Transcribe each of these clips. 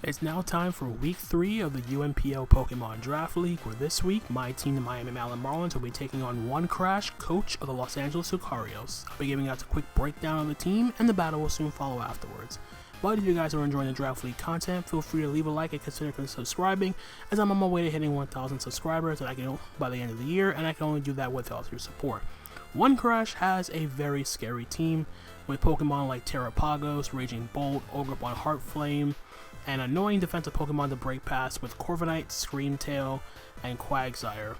It's now time for week 3 of the UNPL Pokemon Draft League, where this week, my team, the Miami Marlins, will be taking on One Crash, coach of the Los Angeles Lucarios. I'll be giving out a quick breakdown of the team, and the battle will soon follow afterwards. But if you guys are enjoying the Draft League content, feel free to leave a like and consider subscribing, as I'm on my way to hitting 1,000 subscribers that I can by the end of the year, and I can only do that with all your support. One Crash has a very scary team, with Pokemon like Terrapagos, Raging Bolt, Ogerpon Heartflame, and annoying defensive Pokemon to break past with Corviknight, Screamtail, and Quagsire.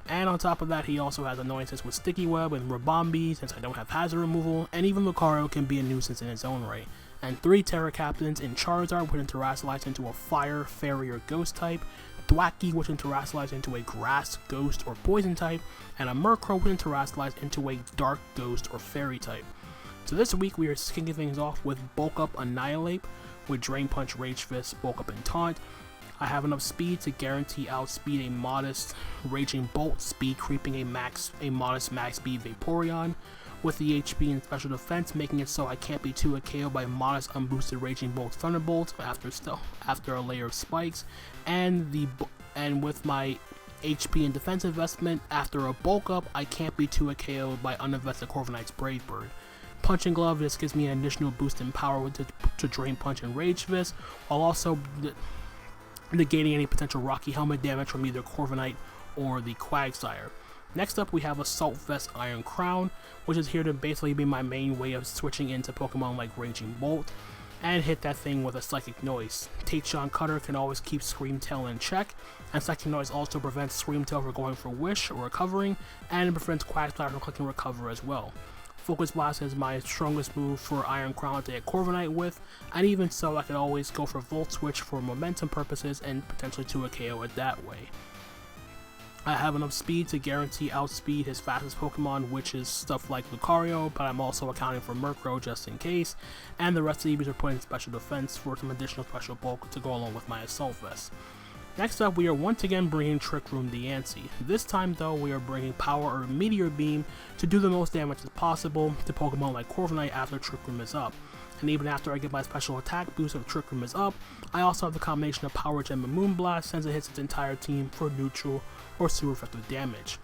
And on top of that, he also has annoyances with Sticky Web and Rabombi, since I don't have hazard removal, and even Lucario can be a nuisance in its own right. And 3 Terra Captains in Charizard, which can Terrasilize into a Fire, Fairy, or Ghost type, Thwackey, which can Terrasilize into a Grass, Ghost, or Poison type, and a Murkrow, which can Terrasilize into a Dark, Ghost, or Fairy type. So this week we are kicking things off with Bulk Up Annihilate, with Drain Punch, Rage Fist, Bulk Up, and Taunt. I have enough speed to guarantee outspeed a modest Raging Bolt, speed creeping a modest max speed Vaporeon, with the HP and special defense making it so I can't be too KO'd by modest unboosted Raging Bolt Thunderbolt after a layer of spikes, and with my HP and defense investment after a bulk up, I can't be too KO'd by uninvested Corviknight's Brave Bird. Punching Glove just gives me an additional boost in power to Drain Punch and Rage Fist, while also negating any potential Rocky Helmet damage from either Corviknight or the Quagsire. Next up, we have Assault Vest Iron Crown, which is here to basically be my main way of switching into Pokemon like Raging Bolt, and hit that thing with a Psychic Noise. Taishan Cutter can always keep Screamtail in check, and Psychic Noise also prevents Screamtail from going for Wish or recovering, and it prevents Quagsire from clicking Recover as well. Focus Blast is my strongest move for Iron Crown to hit Corviknight with, and even so, I can always go for Volt Switch for momentum purposes and potentially to a KO it that way. I have enough speed to guarantee outspeed his fastest Pokemon, which is stuff like Lucario, but I'm also accounting for Murkrow just in case, and the rest of the EVs are put in special defense for some additional special bulk to go along with my Assault Vest. Next up, we are once again bringing Trick Room Diancie. This time though, we are bringing Power or Meteor Beam to do the most damage as possible to Pokemon like Corviknight after Trick Room is up. And even after I get my special attack boost if Trick Room is up, I also have the combination of Power Gem and Moonblast since it hits its entire team for neutral or super effective damage.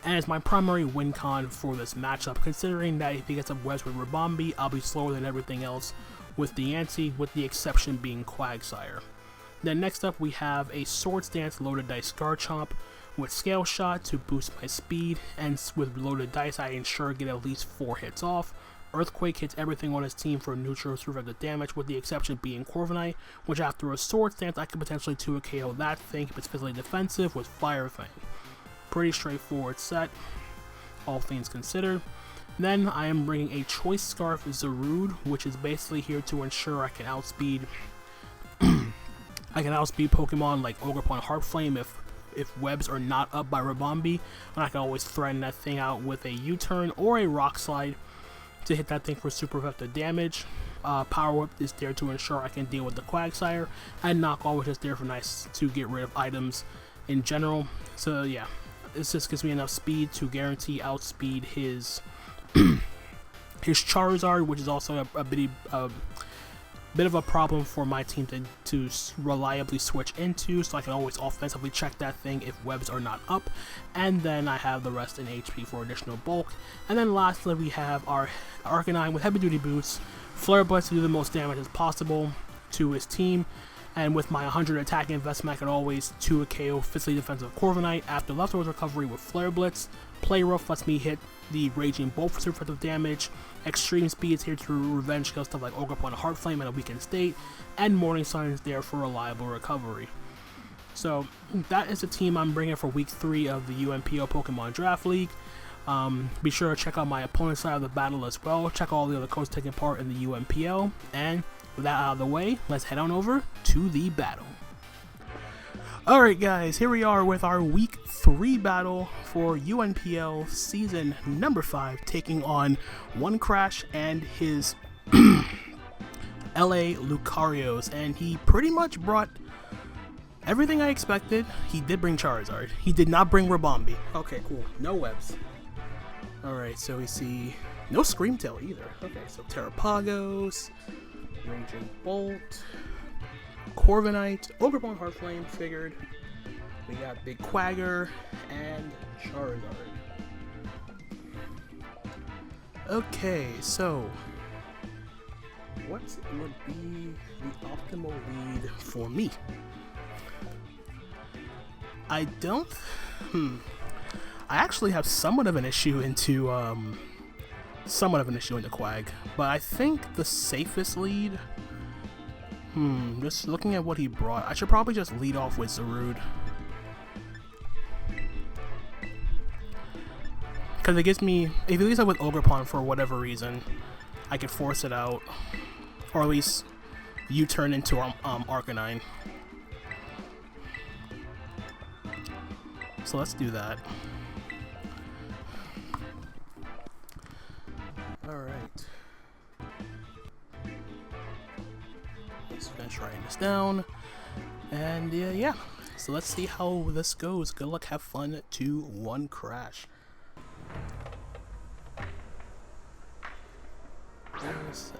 And it's my primary win con for this matchup, considering that if he gets up webs with Rabombi, I'll be slower than everything else with Diancie, with the exception being Quagsire. Then next up we have a Swords Dance Loaded Dice Garchomp with Scale Shot to boost my speed, and with Loaded Dice I ensure get at least 4 hits off. Earthquake hits everything on his team for neutral super effective damage, with the exception being Corviknight, which after a Swords Dance I can potentially 2 KO that thing if it's physically defensive with Fire Fang. Pretty straightforward set, all things considered. Then I am bringing a Choice Scarf Zarude, which is basically here to ensure I can outspeed Pokemon like Ogerpon Heartflame if webs are not up by Rabombi, and I can always threaten that thing out with a U-turn or a Rock Slide to hit that thing for super effective damage. Power Whip is there to ensure I can deal with the Quagsire, and Knock Off is just there for nice to get rid of items in general. So yeah, this just gives me enough speed to guarantee outspeed his his Charizard, which is also a bit of a problem for my team to reliably switch into, so I can always offensively check that thing if webs are not up, and then I have the rest in HP for additional bulk. And then lastly we have our Arcanine with Heavy Duty Boots, Flare Blitz to do the most damage as possible to his team, and with my 100 attack investment I can always 2 a KO physically defensive Corviknight after leftovers recovery with Flare Blitz. Play Rough lets me hit the Raging Bolt for super effective damage. Extreme Speed is here to revenge kill stuff like Ogerpon Heartflame in a weakened state, and Morning Sun is there for reliable recovery. So that is the team I'm bringing for week 3 of the UNPL Pokemon Draft League. Be sure to check out my opponent's side of the battle as well. Check all the other codes taking part in the UNPL, and with that out of the way, let's head on over to the battle. Alright guys, here we are with our week 3 battle for UNPL season number 5, taking on One Crash and his LA Lucarios, and he pretty much brought everything I expected. He did bring Charizard. He did not bring Rabombi. Okay, cool. No webs. Alright, so we see no Screamtail either. Okay, so Terrapagos, Raging Bolt, Corviknight, Ogerpon, Heartflame, figured. We got Big Quagger, and Charizard. Okay, so what would be the optimal lead for me? I actually have somewhat of an issue into Quag, but I think the safest lead, just looking at what he brought, I should probably just lead off with Zarude. Because it gives me, if he leads up with Ogerpon for whatever reason, I can force it out, or at least U-turn into Arcanine. So let's do that. Alright. Let's finish writing this down. And yeah. So let's see how this goes. Good luck, have fun, 2-1 Crash.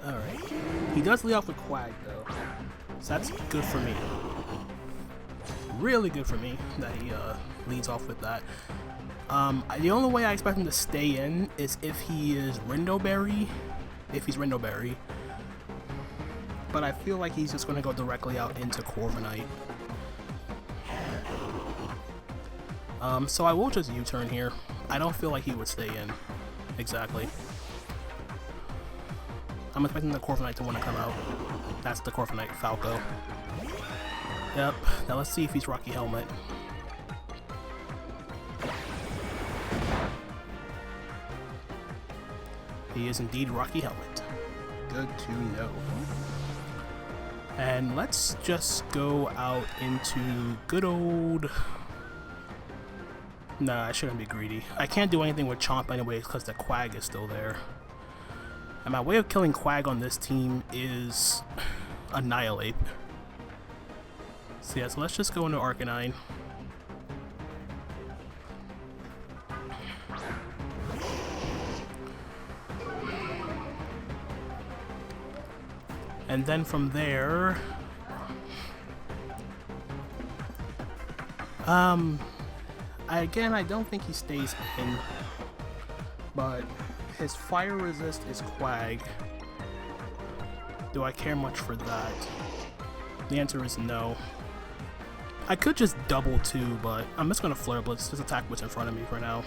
Alright. He does lead off with Quag though. So that's good for me. Really good for me that he leads off with that. The only way I expect him to stay in is if he is Rindoberry. If he's Rindoberry. But I feel like he's just going to go directly out into Corviknight. So I will just U-turn here. I don't feel like he would stay in. Exactly. I'm expecting the Corviknight to want to come out. That's the Corviknight, Falco. Yep. Now let's see if he's Rocky Helmet. He is indeed Rocky Helmet. Good to know. And let's just go out into good old... Nah, I shouldn't be greedy. I can't do anything with Chomp anyways because the Quag is still there. And my way of killing Quag on this team is Annihilate. So yeah, so let's just go into Arcanine. And then from there, again, I don't think he stays in, but his fire resist is Quag. Do I care much for that? The answer is no. I could just double too, but I'm just gonna Flare Blitz, just attack what's in front of me for now.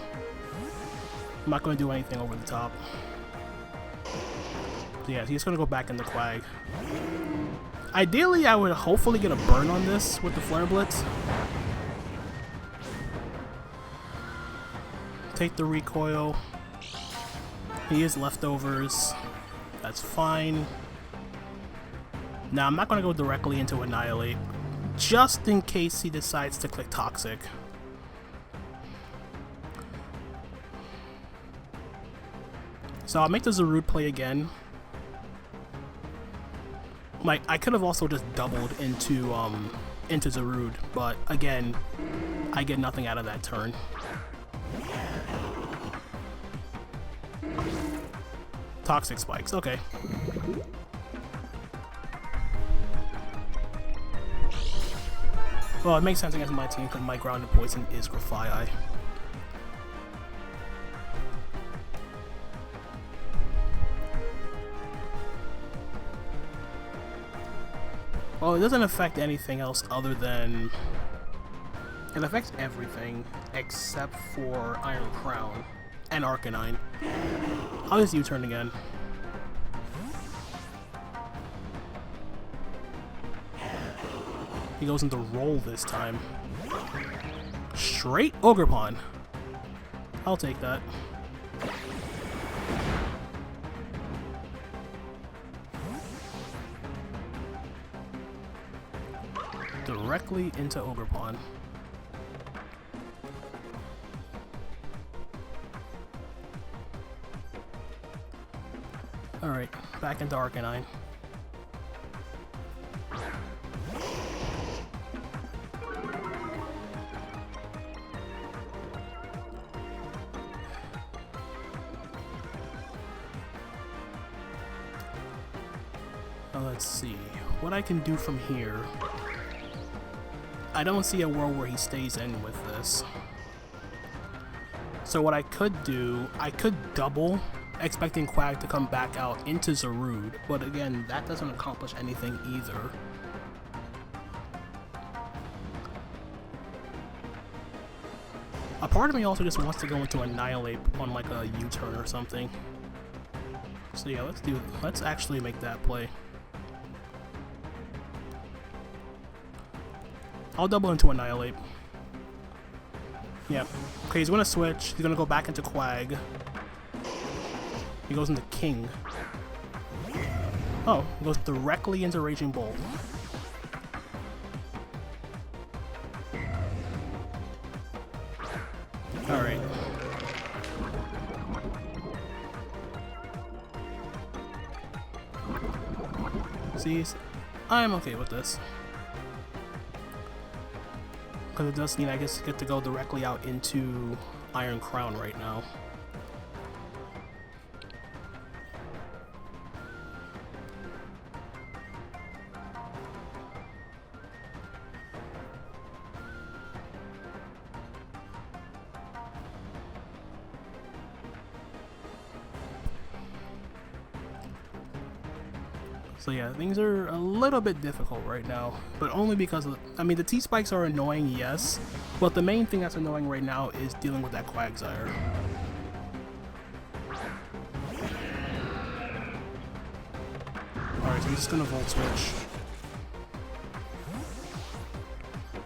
I'm not gonna do anything over the top. So yeah, he's gonna go back into Quag. Ideally, I would hopefully get a burn on this with the Flare Blitz. Take the recoil. He is leftovers. That's fine. Now, I'm not gonna go directly into Annihilate, just in case he decides to click Toxic. So I'll make the Zarude play again. Like, I could have also just doubled into Zarude, but again, I get nothing out of that turn. Toxic spikes, okay. Well, it makes sense against my team because my grounded poison is Grafaiai. Well, it doesn't affect anything else other than... It affects everything except for Iron Crown and Arcanine. I'll just U-turn again. He goes into Roll this time. Straight Ogerpon. I'll take that. Directly into Ogerpon. Alright, back into Arcanine. let's see what I can do from here. I don't see a world where he stays in with this. So what I could do, I could double, expecting Quag to come back out into Zarude, but again, that doesn't accomplish anything either. A part of me also just wants to go into Annihilate on like a U-turn or something. So yeah, let's actually make that play. I'll double into Annihilate. Yeah. Okay, he's gonna switch. He's gonna go back into Quag. He goes into King. Oh, he goes directly into Raging Bolt. Alright. See, I'm okay with this. Because it does mean I guess get to go directly out into Iron Crown right now. So yeah, things are a little bit difficult right now, but only because of, I mean, the T-Spikes are annoying, yes, but the main thing that's annoying right now is dealing with that Quagsire. Alright, so I'm just gonna Volt Switch.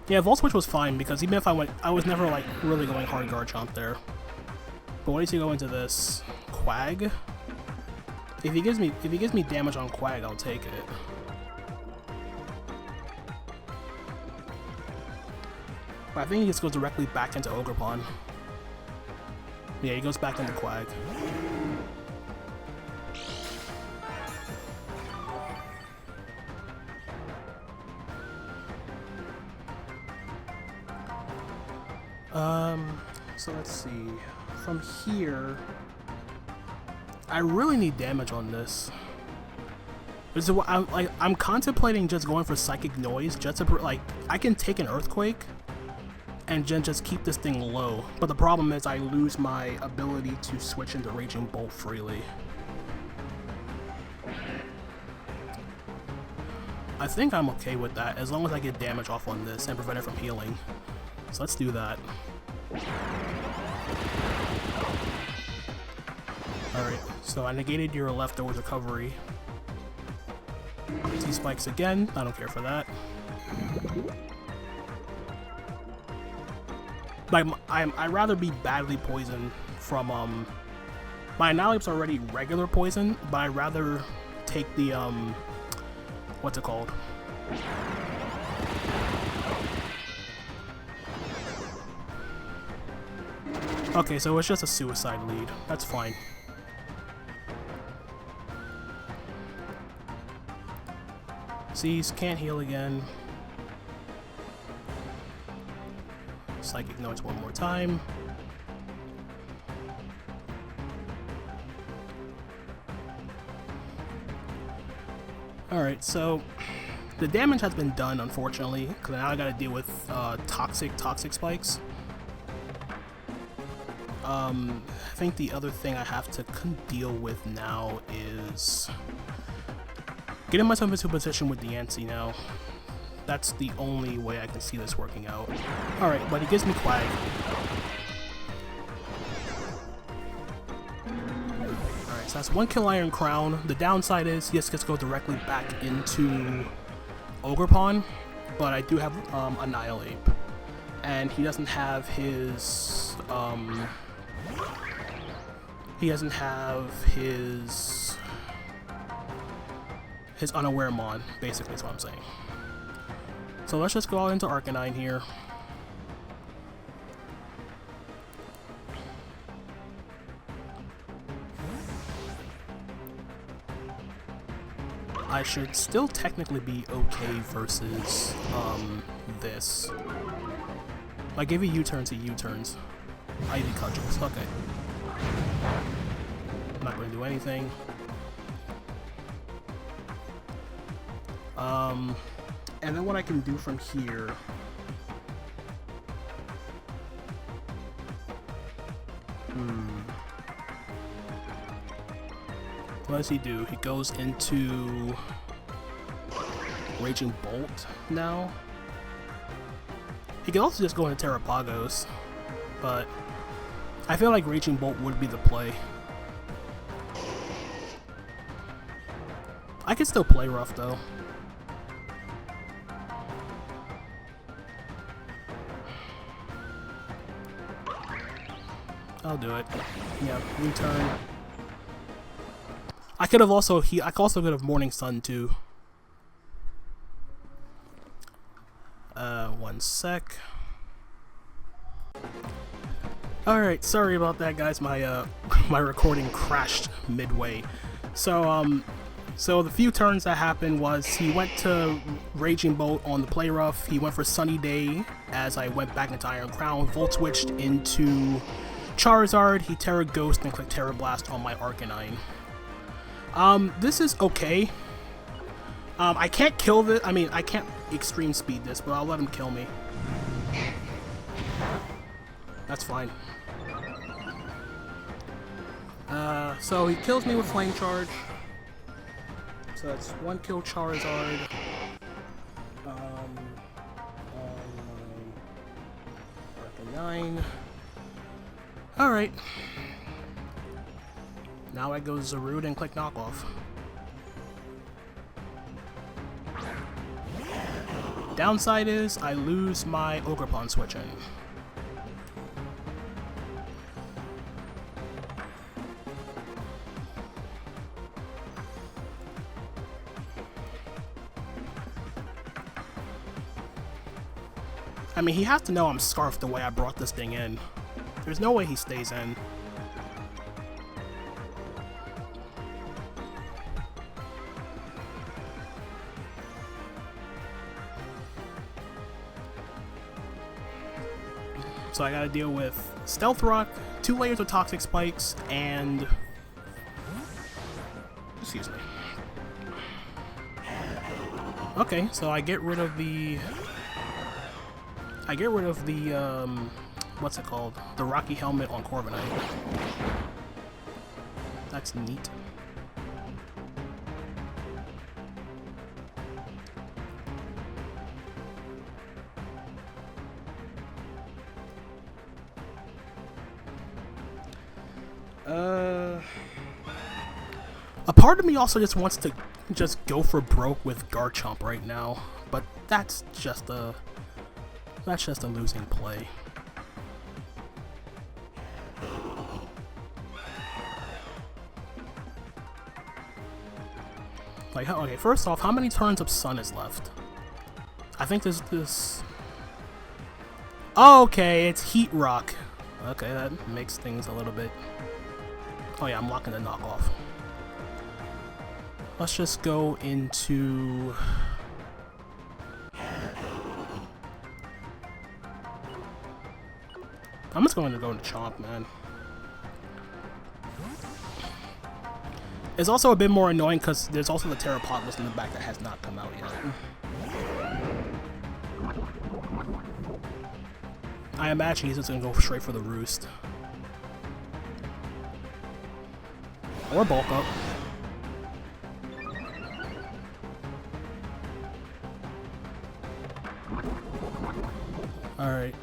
Yeah, Volt Switch was fine, because even if I was never, like, really going hard guard chomp there. But what do you go into this? Quag? If he gives me damage on Quag, I'll take it. But I think he just goes directly back into Ogerpon. Yeah, he goes back into Quag. So let's see. From here, I really need damage on this. This is what I'm contemplating just going for Psychic Noise, just to like I can take an Earthquake and then just keep this thing low. But the problem is I lose my ability to switch into Raging Bolt freely. I think I'm okay with that as long as I get damage off on this and prevent it from healing. So let's do that. Alright, so I negated your leftover recovery. T-Spikes again, I don't care for that. Like, I'd rather be badly poisoned from, my Annihilate's already regular poison, but I'd rather take the, what's it called? Okay, so it's just a suicide lead. That's fine. Seize, can't heal again. Psychic Noise one more time. Alright, so the damage has been done, unfortunately, because now I gotta deal with toxic spikes. I think the other thing I have to deal with now is getting myself into position with the Yancey now. That's the only way I can see this working out. Alright, but he gives me Quag. Alright, so that's one kill Iron Crown. The downside is he just gets to go directly back into Ogerpon, but I do have Annihilate. And he doesn't have his his Unaware Mon, basically is what I'm saying. So let's just go out into Arcanine here. I should still technically be okay versus this. I gave you U-turns to U-turns. Ivy Cudgels, okay. I'm not going to do anything. And then what I can do from here. What does he do? He goes into Raging Bolt now. He can also just go into Terrapagos, but I feel like Raging Bolt would be the play. I can still play rough though. I'll do it. Yeah, return. I could have also could have Morning Sun too. One sec. Alright, sorry about that guys, my my recording crashed midway. So the few turns that happened was he went to Raging Bolt on the play rough, he went for Sunny Day as I went back into Iron Crown, Volt switched into Charizard, he Terra Ghost and clicked Terra Blast on my Arcanine. This is okay. I can't kill this, I mean I can't extreme speed this, but I'll let him kill me. That's fine. So he kills me with Flame Charge. So that's one kill Charizard. Arcanine. Alright. Now I go Zarude and click Knockoff. Downside is I lose my Ogerpon switch in. I mean, he has to know I'm scarfed the way I brought this thing in. There's no way he stays in. So I gotta deal with Stealth Rock, 2 layers of Toxic Spikes, and... excuse me. Okay, so I get rid of the... what's it called? The Rocky Helmet on Corviknight. That's neat. A part of me also just wants to just go for broke with Garchomp right now, but that's just a losing play. Like, okay, first off, how many turns of Sun is left? I think there's this... Oh, okay, it's Heat Rock. Okay, that makes things a little bit... Oh yeah, I'm locking the knockoff. Let's just go into... I'm just going to go into Chomp, man. It's also a bit more annoying because there's also the Terrapagos in the back that has not come out yet. I imagine he's just going to go straight for the Roost. Or Bulk Up. Alright.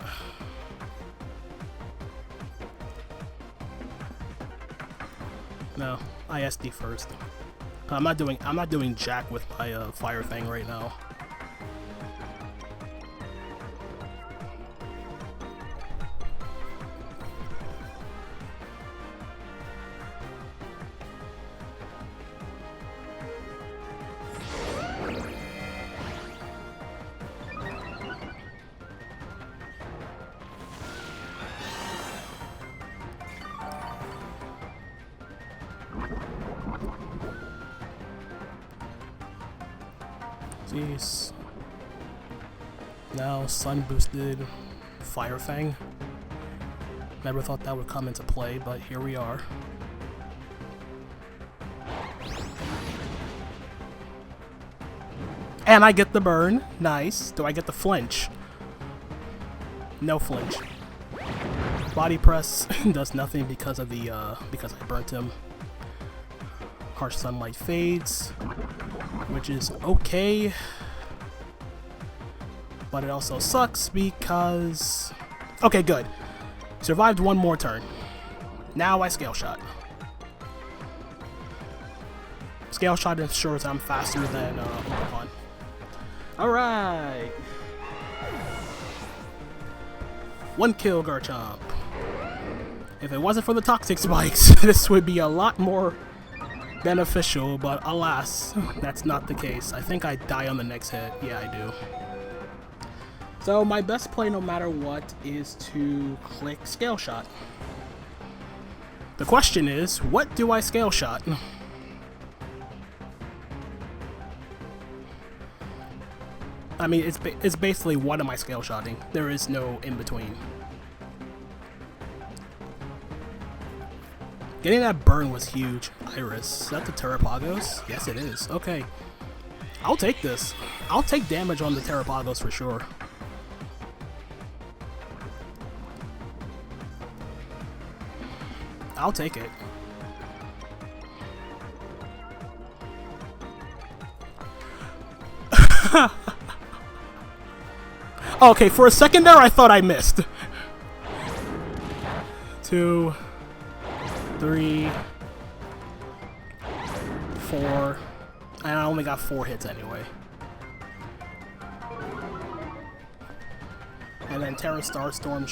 No, ISD first. I'm not doing jack with my Fire Fang right now. Jeez. Now Sun boosted Fire Fang. Never thought that would come into play, but here we are. And And I get the burn. Nice. Do I get the flinch? No flinch. Body press does nothing because of the because I burnt him. Harsh sunlight fades, which is okay. But it also sucks because... Okay, good. Survived one more turn. Now I scale shot. Scale shot ensures I'm faster than Pokemon. Alright! One kill, Garchomp. If it wasn't for the toxic spikes, this would be a lot more beneficial, but alas, that's not the case. I think I die on the next hit. Yeah, I do. So my best play no matter what is to click Scale Shot. The question is, what do I Scale Shot? I mean, it's basically what am I Scale Shotting? There is no in between. Getting that burn was huge. Iris, is that the Terrapagos? Yes, it is. Okay. I'll take this. I'll take damage on the Terrapagos for sure. I'll take it. Okay, for a second there, I thought I missed. 2, 3, 4. And I only got 4 hits anyway. And then Terra Starstorm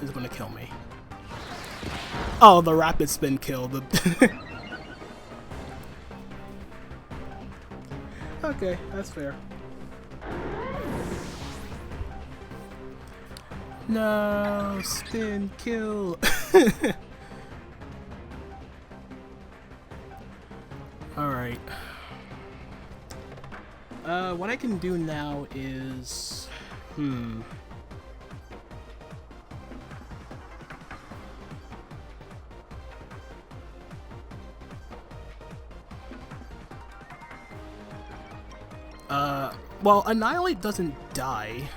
is going to kill me. Oh, the rapid spin killed. Okay, that's fair. No, spin kill. Alright. What I can do now is... well, Annihilate doesn't die.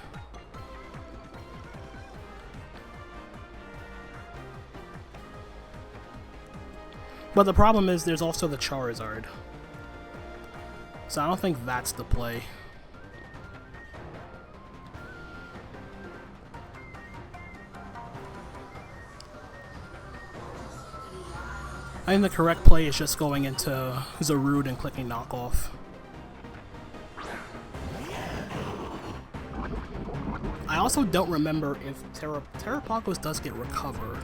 But the problem is there's also the Charizard. So I don't think that's the play. I think the correct play is just going into Zarude and clicking knockoff. I also don't remember if Terrapagos does get recover.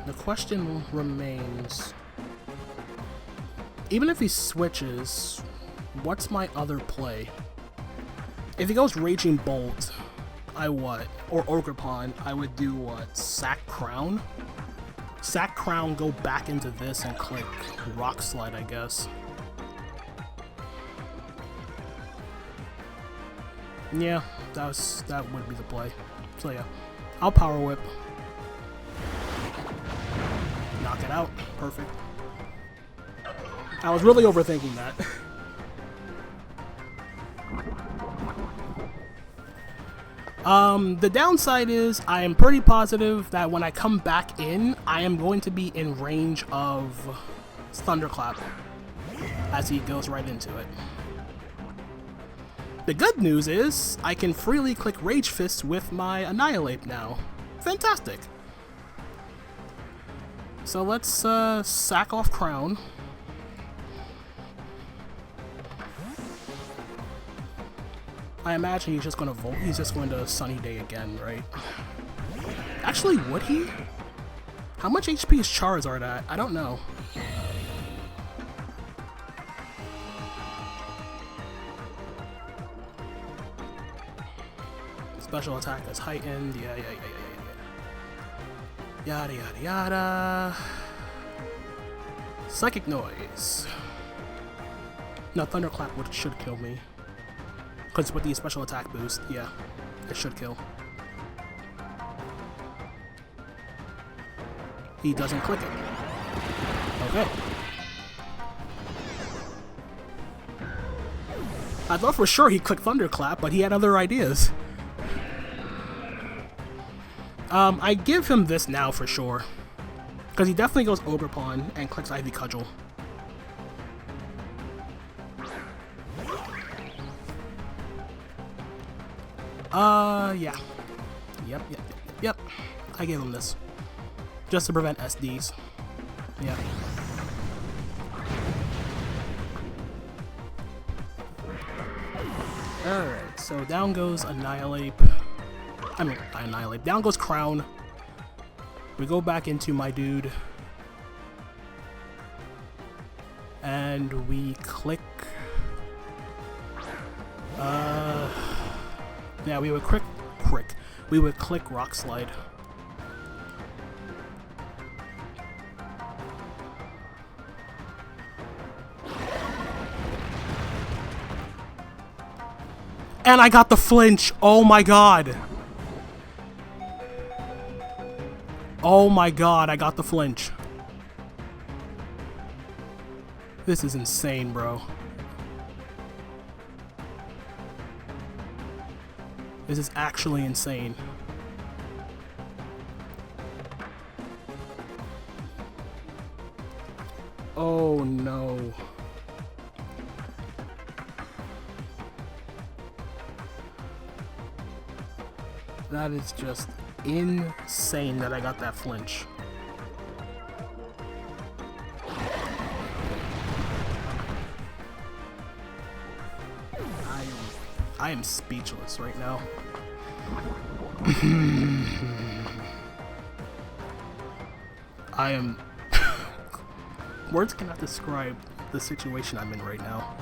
The question remains, even if he switches, what's my other play? If he goes Raging Bolt, I what? Or Ogerpon, I would do what? Sack Crown? Sack Crown, go back into this and click Rock Slide, I guess. Yeah, that would be the play. So yeah, I'll Power Whip. Knock it out. Perfect. I was really overthinking that. The downside is I am pretty positive that when I come back in, I am going to be in range of Thunderclap as he goes right into it. The good news is I can freely click Rage Fist with my Annihilate now. Fantastic. So let's sack off Crown. I imagine he's just going to Sunny Day again, right? Actually, would he? How much HP is Charizard at? I don't know. Special attack is heightened. Yeah. Yada yada yada. Psychic Noise. No, Thunderclap should kill me. Because with the special attack boost, yeah, it should kill. He doesn't click it. Okay. I thought for sure he clicked Thunderclap, but he had other ideas. I give him this now for sure. Because he definitely goes Ogerpon and clicks Ivy Cudgel. Yeah. Yep. I gave him this. Just to prevent SDs. Yeah. Alright, so down goes Annihilate. I mean, Annihilate. Down goes Crown. We go back into my dude. And we click... yeah, we would we would click Rock Slide. And I got the flinch! Oh my god! Oh my god, I got the flinch. This is insane, bro. This is actually insane. Oh no. That is just insane that I got that flinch. I am speechless right now. I am... Words cannot describe the situation I'm in right now.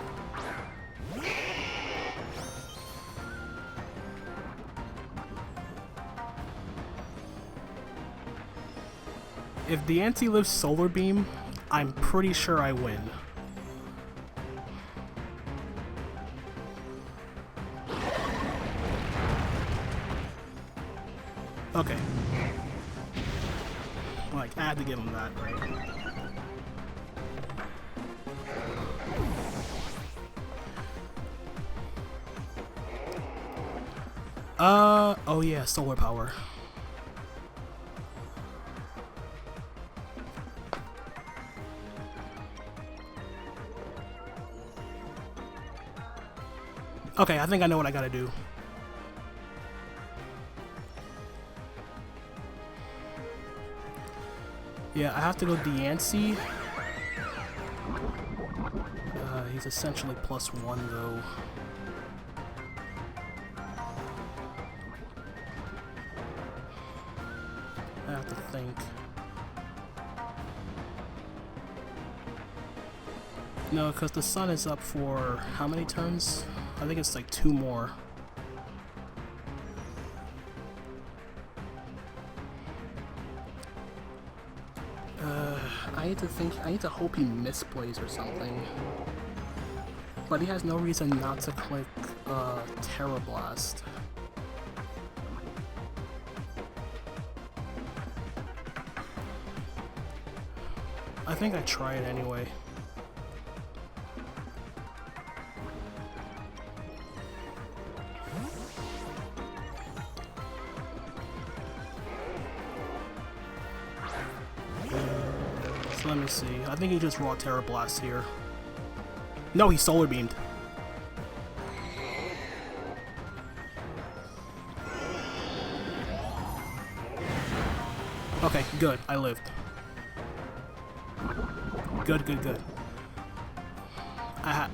If Diancie lives Solar Beam, I'm pretty sure I win. Okay. Like, I had to give him that, right? Oh yeah, solar power. Okay, I think I know what I gotta do. Yeah, I have to go Diancie. He's essentially +1 though. I have to think. No, because the sun is up for how many turns? I think it's like 2 more. I need to think. I need to hope he misplays or something. But he has no reason not to click Terra Blast. I think I try it anyway. So let me see. I think he just raw Terra Blast here. No, he Solar Beamed. Okay, good. I lived. Good.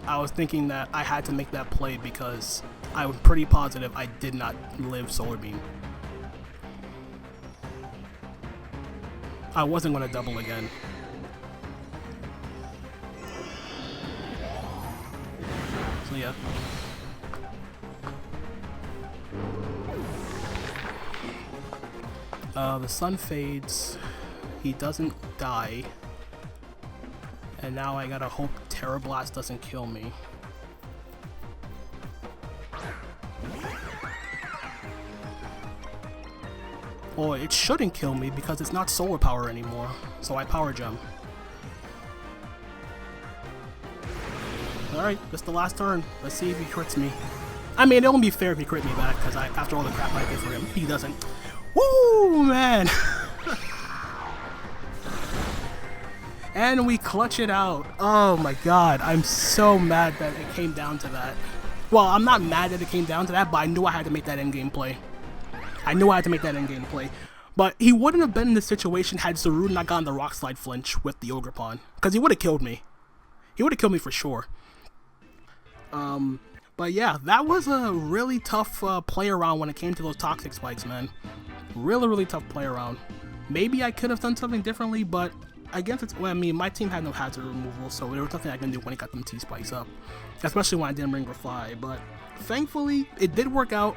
I was thinking that I had to make that play because I was pretty positive I did not live Solar Beam. I wasn't going to double again. So yeah. The sun fades. He doesn't die. And now I gotta hope Terra Blast doesn't kill me. Well, it shouldn't kill me because it's not solar power anymore. So I power gem. Alright, that's the last turn. Let's see if he crits me. I mean, it won't be fair if he crit me back, because after all the crap I did for him, he doesn't. Woo, man! And we clutch it out. Oh my god, I'm so mad that it came down to that. Well, I'm not mad that it came down to that, but I knew I had to make that endgame play. But he wouldn't have been in this situation had Zarude not gotten the Rock Slide flinch with the Ogerpon, because he would have killed me. He would have killed me for sure. But yeah, that was a really tough play around when it came to those toxic spikes, man. Really tough play around. Maybe I could have done something differently, but I guess it's, well, I mean, my team had no hazard removal, so there was nothing I can do when it got them T-spikes up. Especially when I didn't bring Reply, but thankfully, it did work out.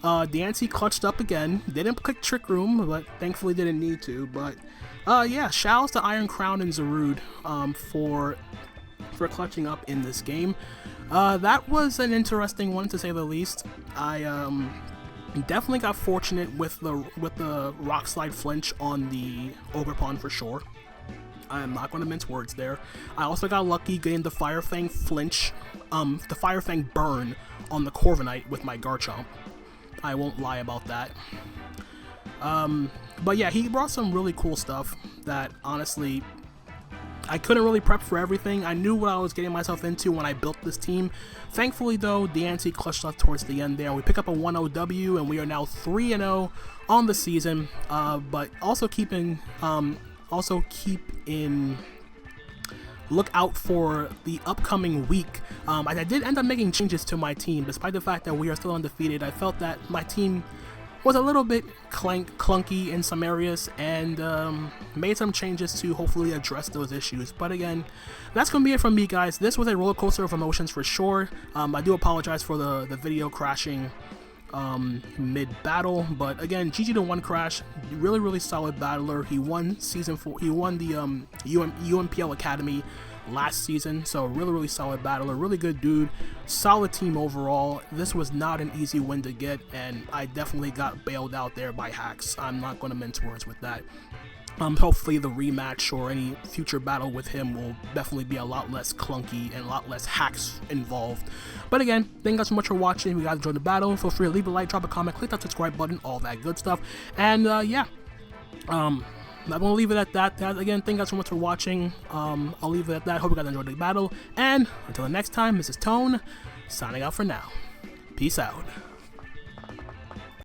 The anti clutched up again. Didn't click Trick Room, but thankfully didn't need to. But yeah, shoutouts to Iron Crown and Zarude for clutching up in this game. That was an interesting one, to say the least. I definitely got fortunate with the Rock Slide flinch on the Ogerpon for sure. I'm not going to mince words there. I also got lucky getting the Fire Fang flinch, the Fire Fang burn on the Corviknight with my Garchomp. I won't lie about that. But yeah, he brought some really cool stuff that, honestly, I couldn't really prep for everything. I knew what I was getting myself into when I built this team. Thankfully, though, the anti clutched up towards the end there. We pick up a 1-0 W, and we are now 3-0 on the season. But also keep in look out for the upcoming week. I did end up making changes to my team, despite the fact that we are still undefeated. I felt that my team was a little bit clunky in some areas, and made some changes to hopefully address those issues. But again, that's going to be it from me, guys. This was a roller coaster of emotions for sure. I do apologize for the video crashing mid-battle, but again, GG to One Crash, really solid battler. He won season 4, he won the UNPL Academy last season, so really solid battler, really good dude, solid team overall. This was not an easy win to get, and I definitely got bailed out there by hacks. I'm not going to mince words with that. Hopefully the rematch or any future battle with him will definitely be a lot less clunky and a lot less hacks involved. But again, thank you guys so much for watching. If you guys enjoyed the battle, feel free to leave a like, drop a comment, click that subscribe button, all that good stuff. And yeah, I'm gonna leave it at that. Again, thank you guys so much for watching. I'll leave it at that. Hope you guys enjoyed the battle, and until the next time, this is Tone signing out for now. Peace out.